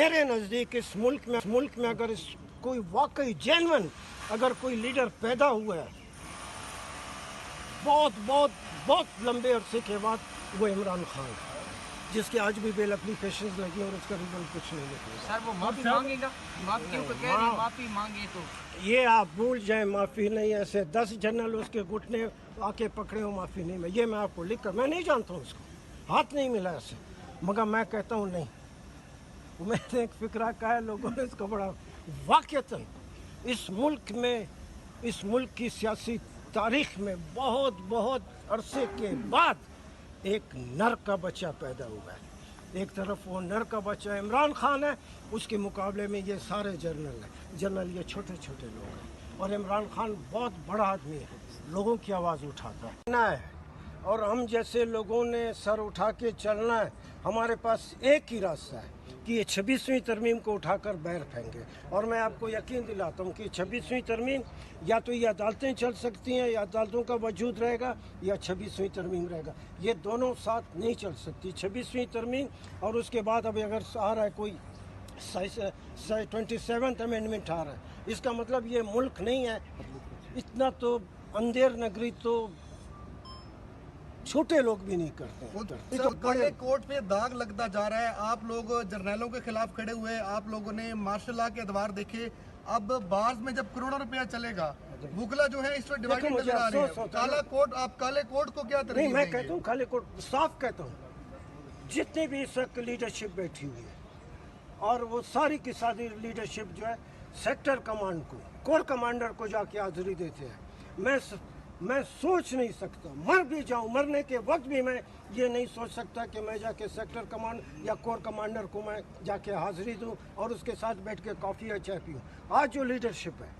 میرے نزدیک اس ملک میں اگر کوئی واقعی جینون اگر کوئی لیڈر پیدا ہوا ہے بہت لمبے عرصے کے بعد وہ عمران خان ہے، جس کے آج بھی بیل اپلیکیشنز لگی اور اس کا رزلٹ کچھ نہیں نکلا۔ سر وہ معافی مانگے گا، معافی مانگے تو یہ آپ بھول جائیں، معافی نہیں، ایسے 10 جنرل اس کے گھٹنے آ کے پکڑے ہو معافی نہیں، میں یہ میں آپ کو لکھ کر، میں نہیں جانتا ہوں اس کو، ہاتھ نہیں ملا ایسے، مگر میں کہتا ہوں نہیں، میں نے ایک فکرہ کہا ہے، لوگوں نے اس کو بڑا واقعتاً اس ملک کی سیاسی تاریخ میں بہت عرصے کے بعد ایک نر کا بچہ پیدا ہوا ہے۔ ایک طرف وہ نر کا بچہ عمران خان ہے، اس کے مقابلے میں یہ سارے جنرل یہ چھوٹے لوگ ہیں، اور عمران خان بہت بڑا آدمی ہے، لوگوں کی آواز اٹھاتا ہے اور ہم جیسے لوگوں نے سر اٹھا کے چلنا ہے۔ ہمارے پاس ایک ہی راستہ ہے کہ یہ 26ویں ترمیم کو اٹھا کر باہر پھینکیں، اور میں آپ کو یقین دلاتا ہوں کہ 26ویں ترمیم یا تو یہ عدالتیں چل سکتی ہیں یا عدالتوں کا وجود رہے گا یا 26ویں ترمیم رہے گا، یہ دونوں ساتھ نہیں چل سکتی۔ 26ویں ترمیم اور اس کے بعد اب اگر آ رہا ہے کوئی 27th امینڈمنٹ آ رہا ہے، اس کا مطلب یہ ملک نہیں ہے، اتنا تو اندھیر نگری تو چھوٹے لوگ بھی نہیں کرتے۔ کالے کوٹ پہ داغ لگتا جا رہا ہے، آپ لوگ جرنیلوں کے خلاف کھڑے ہوئے، آپ لوگوں نے مارشل لا کے ادوار دیکھے، اب بارز میں جب کروڑوں روپیہ چلے گا، وکلا جو ہے اس وقت ڈیوائیڈ نظر آ رہی ہے، کالا کوٹ، آپ کالے کوٹ کو کیا ترجیح نہیں، میں دیں گے؟ کہتا ہوں کالے کوٹ صاف کہتا ہوں، جتنی بھی اس وقت لیڈرشپ بیٹھی ہوئی ہے اور وہ ساری کی ساری لیڈرشپ جو ہے سیکٹر کمانڈ کو، کور کمانڈر کو جا کے حاضری دیتے ہیں۔ میں سوچ نہیں سکتا، مر بھی جاؤں، مرنے کے وقت بھی میں یہ نہیں سوچ سکتا کہ میں جا کے سیکٹر کمانڈ یا کور کمانڈر کو میں جا کے حاضری دوں اور اس کے ساتھ بیٹھ کے کافی یا چائے پیوں۔ آج جو لیڈرشپ ہے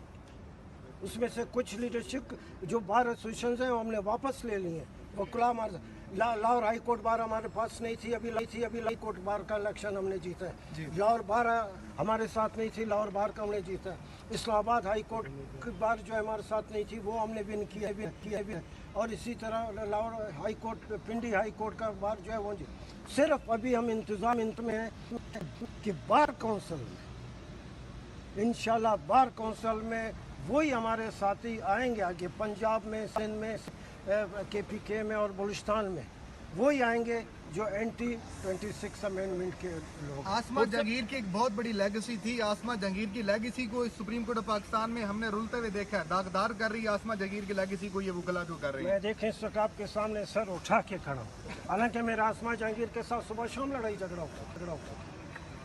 اس میں سے کچھ لیڈرشپ جو بار ایسوسیشنز ہیں وہ ہم نے واپس لے لی ہیں، وکلا لاہور ہائی کورٹ بار ہمارے پاس نہیں تھی، ابھی ہائی کورٹ بار کا الیکشن ہم نے جیتا ہے، لاہور بار ہمارے ساتھ نہیں تھی، لاہور بار کا ہم نے جیتا ہے، اسلام آباد ہائی کورٹ بار جو ہمارے ساتھ نہیں تھی وہ ہم نے ون کیا بھی، اور اسی طرح Lahore high court, Pindi high court کا بار جو ہے وہ صرف ابھی ہم انتظام میں ہیں کہ بار کونسل میں انشاءاللہ بار کونسل میں وہی ہمارے ساتھی آئیں گے آگے، پنجاب میں، سندھ میں، کے پی کے میں اور بلوچستان میں وہی آئیں گے جو اینٹی 26 امینڈمنٹ کے لوگ۔ آسما جہانگیر کی ایک بہت بڑی لیگیسی تھی، آسما جہانگیر کی لیگیسی کو اس سپریم کورٹ آف پاکستان میں ہم نے رولتے ہوئے دیکھا ہے، داغدار کر رہی ہے آسما جہانگیر کی لیگیسی کو یہ وکلا جو کر رہی ہے۔ میں دیکھیں اس وقت آپ کے سامنے سر اٹھا کے کھڑا ہوں، حالانکہ میرا آسما جہانگیر کے ساتھ صبح شام لڑائی جھگڑا ہوتا،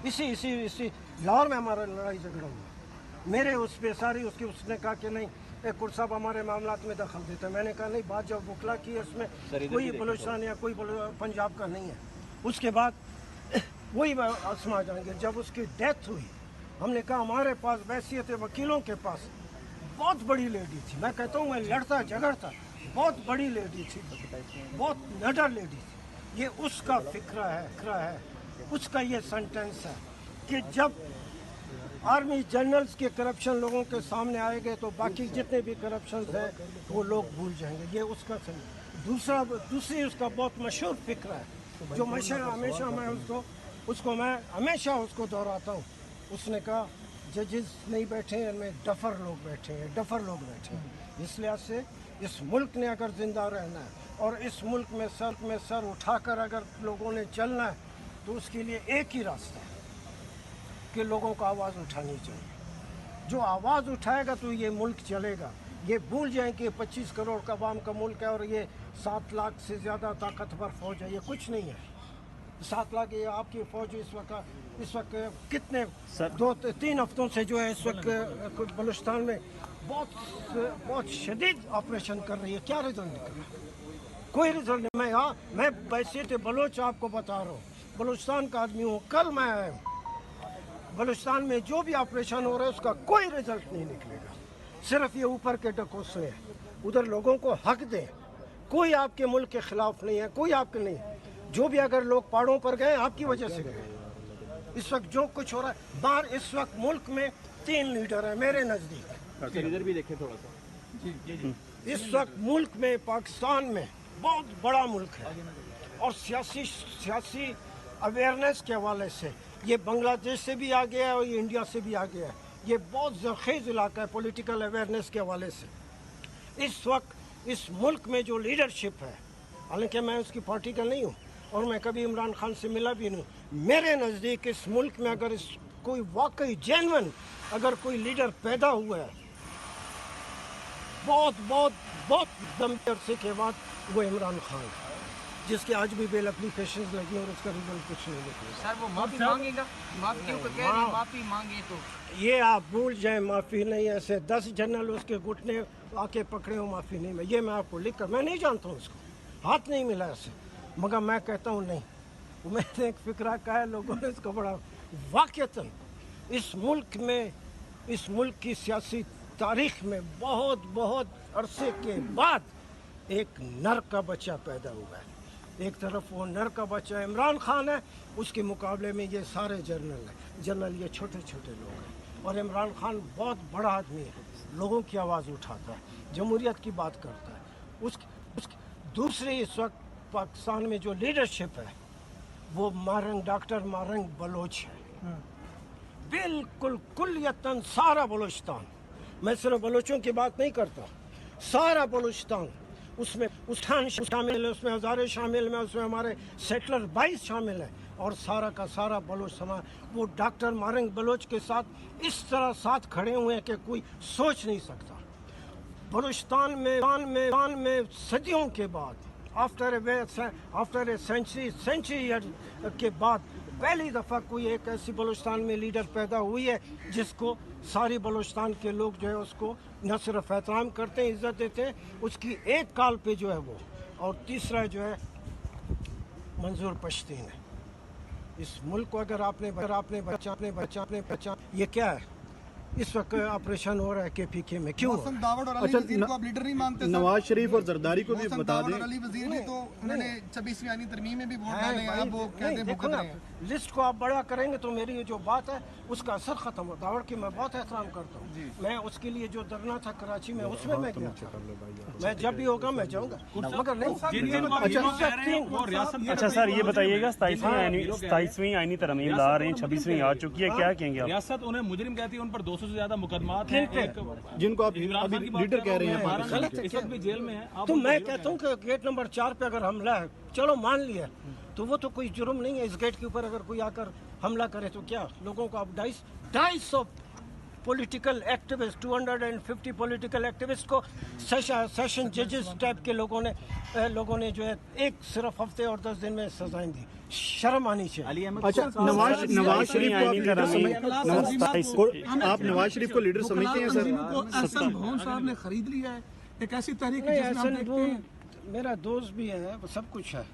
اسی لاہور میں ہمارا لڑائی جھگڑا ہوا، میرے اس پہ ساری اس نے کہا کہ نہیں ایک صاحب ہمارے معاملات میں دخل دیتا ہے، میں نے کہا نہیں، بات جب وکلا کی ہے اس میں کوئی بلوچستان یا کوئی پنجاب کا نہیں ہے۔ اس کے بعد وہی آسما جہانگیر جب اس کی ڈیتھ ہوئی، ہم نے کہا ہمارے پاس بحیثیت وکیلوں کے پاس بہت بڑی لیڈی تھی، میں کہتا ہوں میں لڑتا جھگڑتا، بہت بڑی لیڈی تھی، بہت نڈر لیڈی تھی، یہ اس کا فکرہ ہے، اس کا یہ سنٹینس ہے کہ جب آرمی جنرلز کے کرپشن لوگوں کے سامنے آئے گے تو باقی جتنے بھی کرپشنز ہیں وہ لوگ بھول جائیں گے، یہ اس کا دوسری اس کا بہت مشہور فکر ہے جو ہمیشہ میں ہمیشہ اس کو دہراتا ہوں۔ اس نے کہا ججز نہیں بیٹھے ہیں، ان میں ڈفر لوگ بیٹھے ہیں، اس لحاظ سے اس ملک نے اگر زندہ رہنا ہے اور اس ملک میں سر اٹھا کر اگر لوگوں نے چلنا ہے تو اس کے لیے ایک ہی راستہ ہے کہ لوگوں کو آواز اٹھانی چاہیے، جو آواز اٹھائے گا تو یہ ملک چلے گا۔ یہ بھول جائیں کہ 25 کروڑ کا عوام کا ملک ہے اور یہ 7 لاکھ سے زیادہ طاقتور فوج ہے، یہ کچھ نہیں ہے۔ 7 لاکھ یہ آپ کی فوج اس وقت کتنے 2-3 ہفتوں سے جو ہے اس وقت بلوچستان میں بہت شدید آپریشن کر رہی ہے، کیا رزلٹ نکلا؟ کوئی رزلٹ نہیں۔ میں بحیثیت بلوچ آپ کو بتا رہا ہوں، بلوچستان کا آدمی ہوں، کل میں آیا ہوں، بلوچستان میں جو بھی آپریشن ہو رہا ہے اس کا کوئی رزلٹ نہیں نکلے گا، صرف یہ اوپر کے ڈکوسے ہیں، ادھر لوگوں کو حق دیں، کوئی آپ کے ملک کے خلاف نہیں ہے، کوئی آپ کے نہیں، جو بھی اگر لوگ پہاڑوں پر گئے آپ کی وجہ سے گئے۔ اس وقت جو کچھ ہو رہا ہے باہر، اس وقت ملک میں 3 لیڈر ہیں میرے نزدیک، ادھر بھی دیکھیں تھوڑا سا، اس وقت ملک میں پاکستان میں بہت بڑا ملک ہے اور سیاسی اویئرنیس کے حوالے سے ये बांग्लादेश से भी आ गया है और ये इंडिया से भी आ गया है। ये बहुत ज़रख़ेज़ इलाका है पॉलिटिकल अवेयरनेस के हवाले से। इस वक्त इस मुल्क में जो लीडरशिप है, हालांकि मैं उसकी पार्टी का नहीं हूँ और मैं कभी इमरान खान से मिला भी नहीं, मेरे नज़दीक इस मुल्क में अगर कोई वाकई जेन्युइन अगर कोई लीडर पैदा हुआ है बहुत बहुत बहुत लंबे अरसे के बाद, वो इमरान खान है, जिसके आज भी बेल एप्लीकेशन लगी और उसका रिजल्ट कुछ नहीं निकला। सर वो माफी मांगेगा, माफी क्यों कह रहे हैं, माफी मांगे तो ये आप भूल जाए, माफ़ी नहीं। ऐसे 10 जनरल उसके घुटने आके पकड़े हो, माफ़ी नहीं। मैं ये मैं आपको लिख कर, मैं नहीं जानता हूँ उसको, हाथ नहीं मिला ऐसे, मगर मैं कहता हूँ नहीं, मैंने एक फिक्रा कहा है, लोगों ने इसको बड़ा वाक़तन इस मुल्क में, इस मुल्क की सियासी तारीख में बहुत बहुत अरसे के बाद एक नर का बच्चा पैदा हुआ है। एक तरफ वो नर का बच्चा इमरान खान है, उसके मुकाबले में ये सारे जनरल हैं। जनरल ये छोटे छोटे लोग हैं और इमरान खान बहुत बड़ा आदमी है, लोगों की आवाज़ उठाता है, जमहूरियत की बात करता है। उसकी दूसरी इस वक्त पाकिस्तान में जो लीडरशिप है वो डॉक्टर मारंग बलोच है, बिल्कुल कुल्लियतन सारा बलूचिस्तान, मैं सिर्फ बलोचों की बात नहीं करता, सारा बलूचिस्तान उसमें उठान शामिल है, उसमें हज़ारे शामिल हैं, उसमें हमारे सेटलर 22 शामिल हैं और सारा का सारा बलोच समाज वो डॉक्टर मारंग बलोच के साथ इस तरह साथ खड़े हुए हैं कि कोई सोच नहीं सकता। बलूचिस्तान में सदियों के बाद आफ्टर ए सेंचुरी के बाद पहली दफ़ा कोई एक ऐसी बलूचिस्तान में लीडर पैदा हुई है जिसको सारी बलूचिस्तान के लोग जो है उसको न सिर्फ एहतराम करते हैं, इज़्ज़त देते हैं, उसकी एक काल पे जो है वो। और तीसरा जो है मंजूर पश्तीन है। इस मुल्क को अगर आपने बचा ये क्या है, इस वक्त ऑपरेशन हो रहा है KPK में, क्यों? मौसम दावड़ और अली वजीर को आप लीडर नहीं मानते? नवाज शरीफ और जरदारी को भी मौसम बता दावड़ दें। और अली वजीर ने तो उन्होंने 26वीं आईनी तरमीम में भी वोट डाले हैं, अब वो कहते हैं देखो भुगत ना, रहे हैं। लिस्ट को आप बड़ा करेंगे तो मेरी ये जो बात है उसका असर खत्म हो। दावड़ की मैं बहुत एहतराम करता हूँ, मैं उसके लिए जो धरना था कराची में उसमें मैं गया था, मैं जब भी होगा मैं जाऊँगा, मगर नहीं। अच्छा सर ये बताइएगा 27वीं आईनी तरमीम ला रहे हैं, 26वीं आ चुकी है, क्या कहेंगे आप? रियासत उन्हें मुजरिम कहती है, उन पर 200 से ज्यादा मुकदमात हैं, जिनको आप अभी लीडर कह रहे हैं गलत है इस वक्त भी जेल में है। आप तो मैं कहता हूँ कि गेट नंबर 4 पे अगर हमला है, चलो मान लिया, तो वो तो कोई जुर्म नहीं है। इस गेट के ऊपर अगर कोई आकर हमला करे तो क्या, लोगों को आप 250 पॉलिटिकल एक्टिविस्ट, 250 पॉलिटिकल एक्टिविस्ट को सेशन जजेस टाइप के लोगों ने जो है एक सिर्फ हफ्ते और 10 दिन में सजाएं दी, शर्म आनी चाहिए। अच्छा, नवाज शरीफ को लीडर समझते हैं सर? एहसन भवन साहब ने खरीद लिया है, एक ऐसी तहरीक है जिसमें हम देखते हैं। मेरा दोस्त भी है, वो सब कुछ है,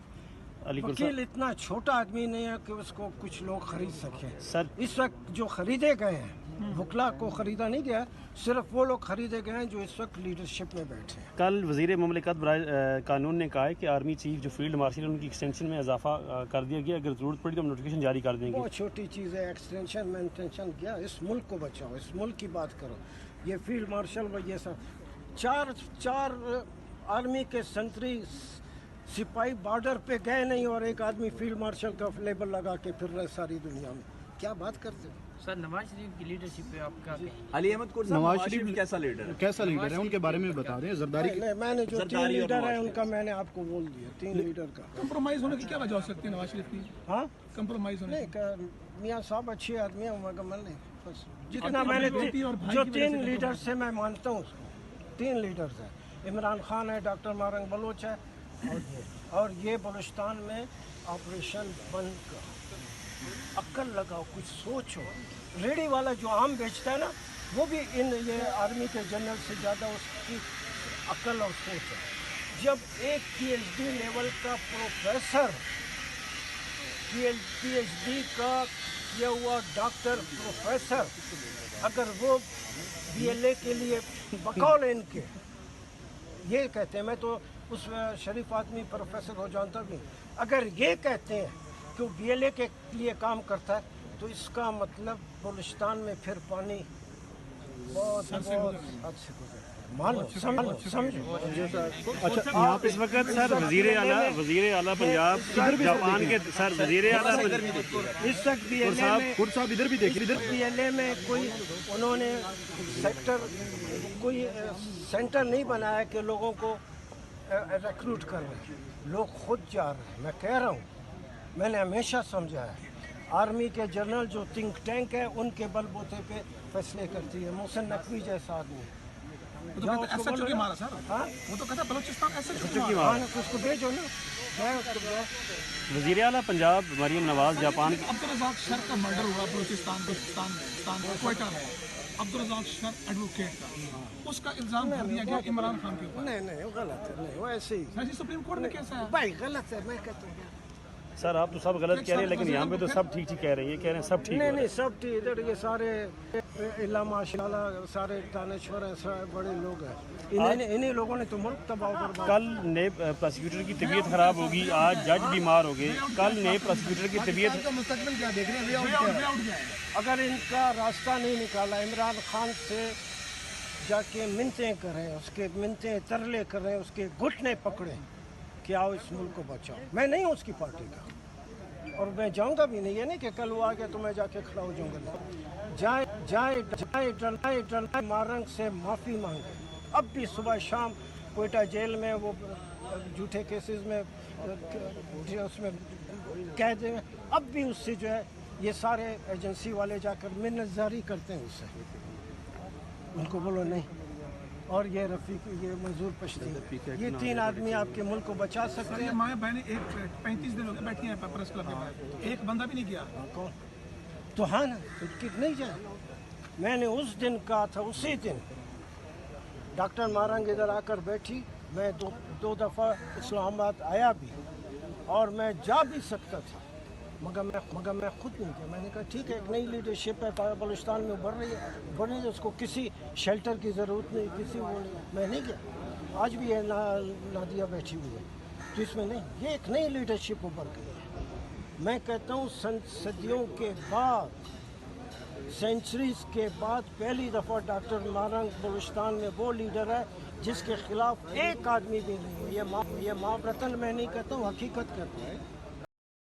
वकील इतना छोटा आदमी नहीं है कि उसको कुछ लोग खरीद सकें। सर इस वक्त जो खरीदे गए हैं, वकला को खरीदा नहीं गया, सिर्फ वो लोग खरीदे गए हैं जो इस वक्त लीडरशिप में बैठे हैं। कल वज़ीर मुमलिकत बराए कानून ने कहा है कि आर्मी चीफ जो फील्ड मार्शल है उनकी एक्सटेंशन में इजाफा कर दिया गया, अगर ज़रूरत पड़ी तो हम नोटिफिकेशन जारी कर देंगे। बहुत छोटी चीज़ है एक्सटेंशन में इंटेंशन क्या, इस मुल्क को बचाओ, इस मुल्क की बात करो। ये फील्ड मार्शल व ये सब चार आर्मी के संतरी सिपाही बॉर्डर पे गए नहीं और एक आदमी फील्ड मार्शल का लेबल लगा के फिर रहे सारी दुनिया में, क्या बात करते हैं? सर नवाज शरीफ की लीडरशिप पे आपका अली अहमद कुर्सी नवाज शरीफ कैसा लीडर है? कैसा लीडर है उनके बारे में बता दें। जरदारी नहीं, मैंने जो 3 लीडर है उनका मैंने आपको बोल दिया, 3 लीडर का। कंप्रोमाइज होने की क्या वजह हो सकती है नवाज शरीफ की? हाँ कंप्रोमाइज होने नहीं, मियाँ साहब अच्छे आदमी हैं, मगर मैं नहीं, बस जितना मैंने जो 3 लीडर से मैं मानता हूँ उसको, 3 लीडर्स हैं, इमरान खान है, डॉक्टर मारंग बलोच है और ये बलूचिस्तान में ऑपरेशन बंद करो, अक्ल लगाओ, कुछ सोचो। रेडी वाला जो आम बेचता है ना, वो भी ये आर्मी के जनरल से ज़्यादा उसकी अक्ल और सोच है। जब एक PhD लेवल का प्रोफेसर, PhD का किया हुआ डॉक्टर प्रोफेसर, अगर वो BLA के लिए बकौल इनके ये कहते हैं, मैं तो उस शरीफ आदमी प्रोफेसर को जानता भी, अगर ये कहते हैं कि वो BLA के लिए काम करता है तो इसका मतलब बलूचिस्तान में फिर पानी बहुत हद से गुजरता है। मान लो समझो अच्छा यहाँ पे इस वक्त सर वजीर आला पंजाब जापान के सर वजीर आला इस वक्त खुद साहब इधर भी देखिए, इधर PLA में कोई उन्होंने कोई सेंटर नहीं बनाया कि लोगों को रिक्रूट कर रहे हैं, लोग खुद जा रहे हैं। मैं कह रहा हूँ, मैंने हमेशा समझा है आर्मी के जनरल जो थिंक टैंक है उनके बलबूते पे फैसले करती है। मोहसिन नकवी जैसा आदमी वो तो कहता है SHO की मारा सर, हाँ वो तो कहता है बलूचिस्तान SHO की मारा। हाँ, उसको भेजो ना, मैं उसको भेजो। वजीर आला पंजाब मरियम नवाज जापान अब्दुल रज़ाक शर का मर्डर हुआ बलूचिस्तान क्वेटा में, अब्दुल रज़ाक शर एडवोकेट का, उसका इल्जाम कर दिया गया इमरान खान के ऊपर। नहीं वो गलत है, नहीं वो ऐसे ही सर सुप्रीम कोर्ट ने कैसा है? भाई गलत है, मैं कहता हूँ सर आप तो सब गलत कह रहे हैं लेकिन यहाँ पे तो सब ठीक कह रहे हैं, ये कह रहे हैं सब ठीक नहीं सब ठीक। इधर ये सारे इल्ला माशाल्लाह सारे दानश्वर हैं, सारे बड़े लोग हैं। इन्हीं लोगों ने तो मुल्क तबाह बर्बाद। कल नए प्रोसिक्यूटर की तबीयत खराब होगी, आज जज बीमार हो गए, कल नए प्रोसिक्यूटर की तबीयत तो मुस्तकबिल क्या देख रहे हैं? वे आउट गया है। अगर इनका रास्ता नहीं निकाला, इमरान खान से जाके मिन्नतें करें, उसके मिन्नतें तरले करें, उसके घुटने पकड़ें कि आओ इस मुल्क को बचाओ। मैं नहीं हूँ उसकी पार्टी का और मैं जाऊंगा भी नहीं। ये नहीं कि कल वो आ गया तो मैं जाके खड़ा हो जाऊंगा। जाए मारंग से माफ़ी मांगे। अब भी सुबह शाम कोयटा जेल में वो झूठे केसेस में उसमें कह दें, अब भी उससे जो है ये सारे एजेंसी वाले जाकर मिन्नतजारी करते हैं उससे। उनको बोलो नहीं। और ये रफ़ीक, ये मंजूर पश्ती, ये 3 आदमी आपके मुल्क को बचा सकते ये हैं। माएँ बहनें 35 दिन हो गए बैठी हैं प्रेस क्लब में, एक बंदा भी नहीं किया। कौन? तो हाँ ना, तो नहीं जाए। मैंने उस दिन कहा था, उसी दिन डॉक्टर मारंग इधर आकर बैठी, मैं दो दफ़ा इस्लामाबाद आया भी और मैं जा भी सकता था, मगर मैं खुद नहीं गया। मैंने कहा ठीक है, एक नई लीडरशिप है बलूचिस्तान में बढ़ रही है, उसको किसी शेल्टर की ज़रूरत नहीं, किसी वो नहीं। मैं नहीं गया। आज भी है नादिया बैठी हुई है, तो इसमें नहीं, ये एक नई लीडरशिप उभर गई है। मैं कहता हूँ सदियों के बाद, सेंचुरीज के बाद पहली दफ़ा डॉक्टर मारंग बलूचिस्तान में वो लीडर है जिसके खिलाफ एक आदमी भी नहीं है। ये मावरतन मैं नहीं कहता हूँ, हकीकत कहता हूँ।